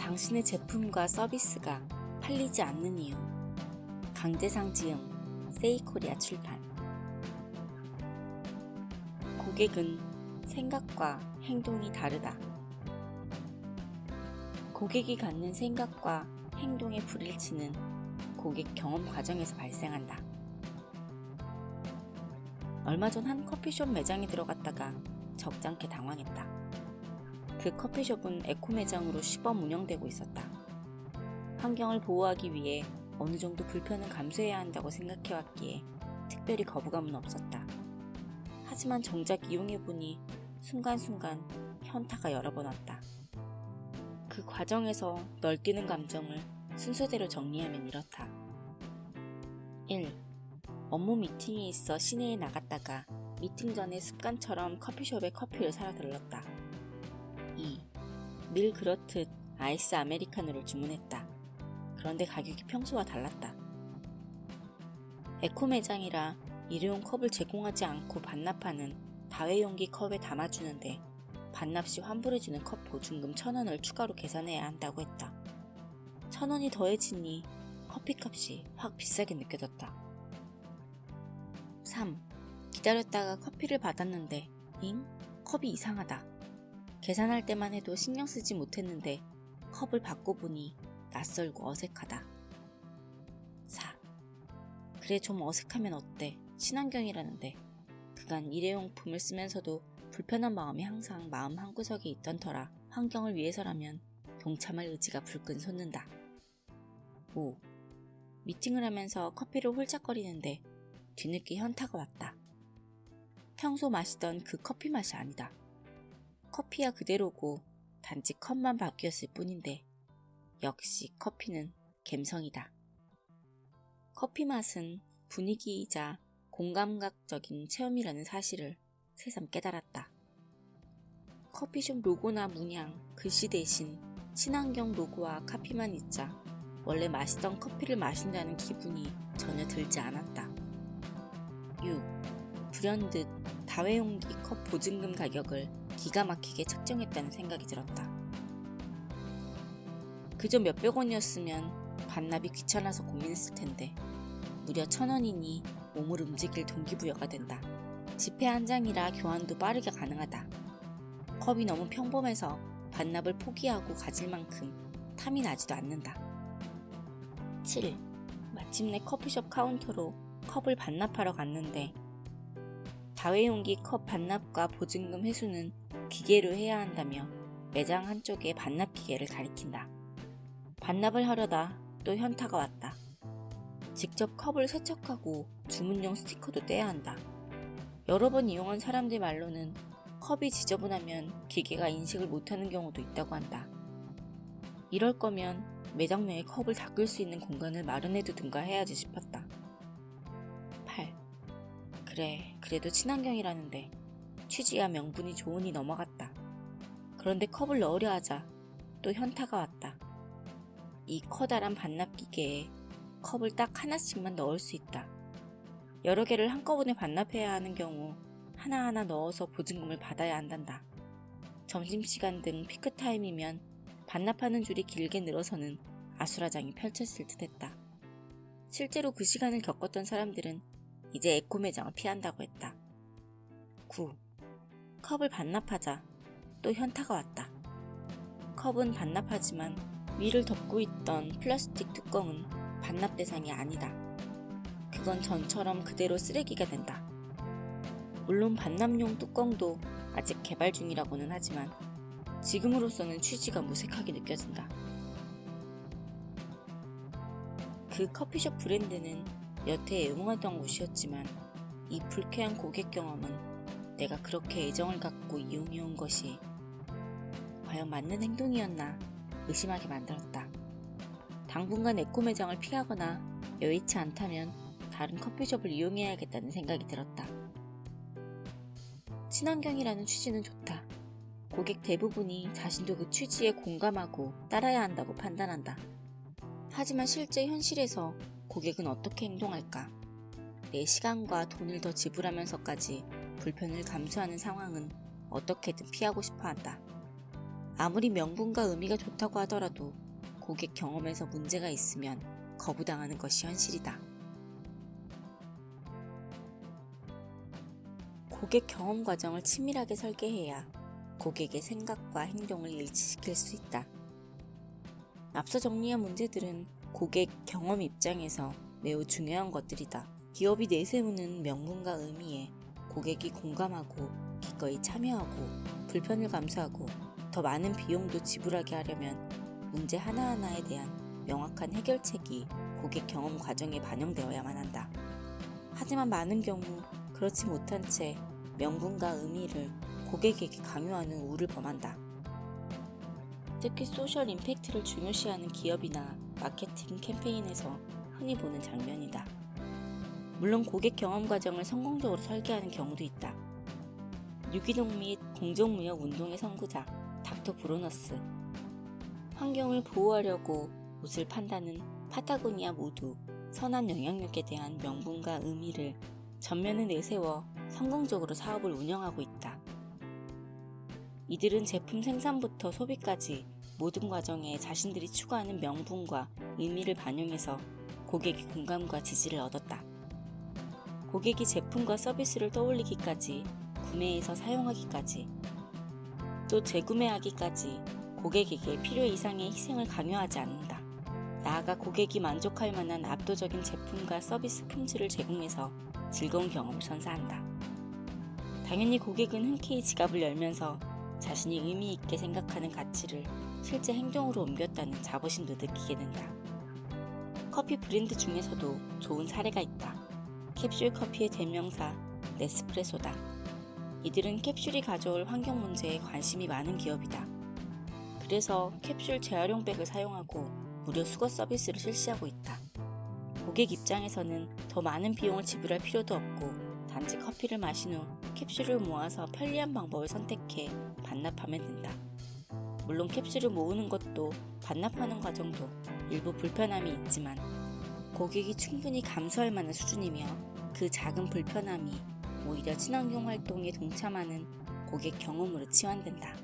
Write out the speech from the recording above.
당신의 제품과 서비스가 팔리지 않는 이유. 강재상 지음, 세이코리아 출판. 고객은 생각과 행동이 다르다. 고객이 갖는 생각과 행동의 불일치는 고객 경험 과정에서 발생한다. 얼마 전 한 커피숍 매장에 들어갔다가 적잖게 당황했다. 그 커피숍은 에코 매장으로 시범 운영되고 있었다. 환경을 보호하기 위해 어느 정도 불편은 감수해야 한다고 생각해왔기에 특별히 거부감은 없었다. 하지만 정작 이용해보니 순간순간 현타가 여러 번 왔다. 그 과정에서 널뛰는 감정을 순서대로 정리하면 이렇다. 1. 업무 미팅이 있어 시내에 나갔다가 미팅 전에 습관처럼 커피숍에 커피를 사러 들렀다. 2. 늘 그렇듯 아이스 아메리카노를 주문했다. 그런데 가격이 평소와 달랐다. 에코 매장이라 일회용 컵을 제공하지 않고 반납하는 다회용기 컵에 담아주는데 반납 시 환불해주는 컵 보증금 1,000원을 추가로 계산해야 한다고 했다. 1,000원이 더해지니 커피값이 확 비싸게 느껴졌다. 3. 기다렸다가 커피를 받았는데 컵이 이상하다. 계산할 때만 해도 신경 쓰지 못했는데 컵을 바꿔보니 낯설고 어색하다. 4. 그래 좀 어색하면 어때? 친환경이라는데. 그간 일회용품을 쓰면서도 불편한 마음이 항상 마음 한구석에 있던 터라 환경을 위해서라면 동참할 의지가 불끈 솟는다. 5. 미팅을 하면서 커피를 홀짝거리는데 뒤늦게 현타가 왔다. 평소 마시던 그 커피 맛이 아니다. 커피야 그대로고 단지 컵만 바뀌었을 뿐인데 역시 커피는 갬성이다. 커피 맛은 분위기이자 공감각적인 체험이라는 사실을 새삼 깨달았다. 커피숍 로고나 문양, 글씨 대신 친환경 로고와 카피만 있자 원래 마시던 커피를 마신다는 기분이 전혀 들지 않았다. 6. 불현듯 다회용기 컵 보증금 가격을 기가 막히게 책정했다는 생각이 들었다. 그저 몇백 원이었으면 반납이 귀찮아서 고민했을 텐데 무려 1,000원이니 몸을 움직일 동기부여가 된다. 지폐 한 장이라 교환도 빠르게 가능하다. 컵이 너무 평범해서 반납을 포기하고 가질 만큼 탐이 나지도 않는다. 7. 마침내 커피숍 카운터로 컵을 반납하러 갔는데 다회용기 컵 반납과 보증금 회수는 기계로 해야 한다며 매장 한쪽에 반납 기계를 가리킨다. 반납을 하려다 또 현타가 왔다. 직접 컵을 세척하고 주문용 스티커도 떼야 한다. 여러 번 이용한 사람들 말로는 컵이 지저분하면 기계가 인식을 못하는 경우도 있다고 한다. 이럴 거면 매장명에 컵을 닦을 수 있는 공간을 마련해두든가 해야지 싶었다. 8. 그래도 친환경이라는데 취지야 명분이 좋으니 넘어갔다. 그런데 컵을 넣으려 하자 또 현타가 왔다. 이 커다란 반납 기계에 컵을 딱 하나씩만 넣을 수 있다. 여러 개를 한꺼번에 반납해야 하는 경우 하나하나 넣어서 보증금을 받아야 한단다. 점심시간 등 피크타임이면 반납하는 줄이 길게 늘어서는 아수라장이 펼쳐질 듯했다. 실제로 그 시간을 겪었던 사람들은 이제 에코 매장을 피한다고 했다. 9. 컵을 반납하자 또 현타가 왔다. 컵은 반납하지만 위를 덮고 있던 플라스틱 뚜껑은 반납 대상이 아니다. 그건 전처럼 그대로 쓰레기가 된다. 물론 반납용 뚜껑도 아직 개발 중이라고는 하지만 지금으로서는 취지가 무색하게 느껴진다. 그 커피숍 브랜드는 여태 애용하던 곳이었지만 이 불쾌한 고객 경험은 내가 그렇게 애정을 갖고 이용해온 것이 과연 맞는 행동이었나 의심하게 만들었다. 당분간 에코 매장을 피하거나 여의치 않다면 다른 커피숍을 이용해야겠다는 생각이 들었다. 친환경이라는 취지는 좋다. 고객 대부분이 자신도 그 취지에 공감하고 따라야 한다고 판단한다. 하지만 실제 현실에서 고객은 어떻게 행동할까? 내 시간과 돈을 더 지불하면서까지 불편을 감수하는 상황은 어떻게든 피하고 싶어 한다. 아무리 명분과 의미가 좋다고 하더라도 고객 경험에서 문제가 있으면 거부당하는 것이 현실이다. 고객 경험 과정을 치밀하게 설계해야 고객의 생각과 행동을 일치시킬 수 있다. 앞서 정리한 문제들은 고객 경험 입장에서 매우 중요한 것들이다. 기업이 내세우는 명분과 의미에 고객이 공감하고 기꺼이 참여하고 불편을 감수하고 더 많은 비용도 지불하게 하려면 문제 하나하나에 대한 명확한 해결책이 고객 경험 과정에 반영되어야만 한다. 하지만 많은 경우 그렇지 못한 채 명분과 의미를 고객에게 강요하는 우를 범한다. 특히 소셜 임팩트를 중요시하는 기업이나 마케팅 캠페인에서 흔히 보는 장면이다. 물론 고객 경험 과정을 성공적으로 설계하는 경우도 있다. 유기농 및 공정무역 운동의 선구자 닥터 브로너스, 환경을 보호하려고 옷을 판다는 파타고니아 모두 선한 영향력에 대한 명분과 의미를 전면에 내세워 성공적으로 사업을 운영하고 있다. 이들은 제품 생산부터 소비까지 모든 과정에 자신들이 추구하는 명분과 의미를 반영해서 고객의 공감과 지지를 얻었다. 고객이 제품과 서비스를 떠올리기까지, 구매해서 사용하기까지, 또 재구매하기까지 고객에게 필요 이상의 희생을 강요하지 않는다. 나아가 고객이 만족할 만한 압도적인 제품과 서비스 품질을 제공해서 즐거운 경험을 선사한다. 당연히 고객은 흔쾌히 지갑을 열면서 자신이 의미 있게 생각하는 가치를 실제 행동으로 옮겼다는 자부심도 느끼게 된다. 커피 브랜드 중에서도 좋은 사례가 있다. 캡슐 커피의 대명사 네스프레소다. 이들은 캡슐이 가져올 환경 문제에 관심이 많은 기업이다. 그래서 캡슐 재활용백을 사용하고 무료 수거 서비스를 실시하고 있다. 고객 입장에서는 더 많은 비용을 지불할 필요도 없고 단지 커피를 마신 후 캡슐을 모아서 편리한 방법을 선택해 반납하면 된다. 물론 캡슐을 모으는 것도 반납하는 과정도 일부 불편함이 있지만 고객이 충분히 감수할 만한 수준이며 그 작은 불편함이 오히려 친환경 활동에 동참하는 고객 경험으로 치환된다.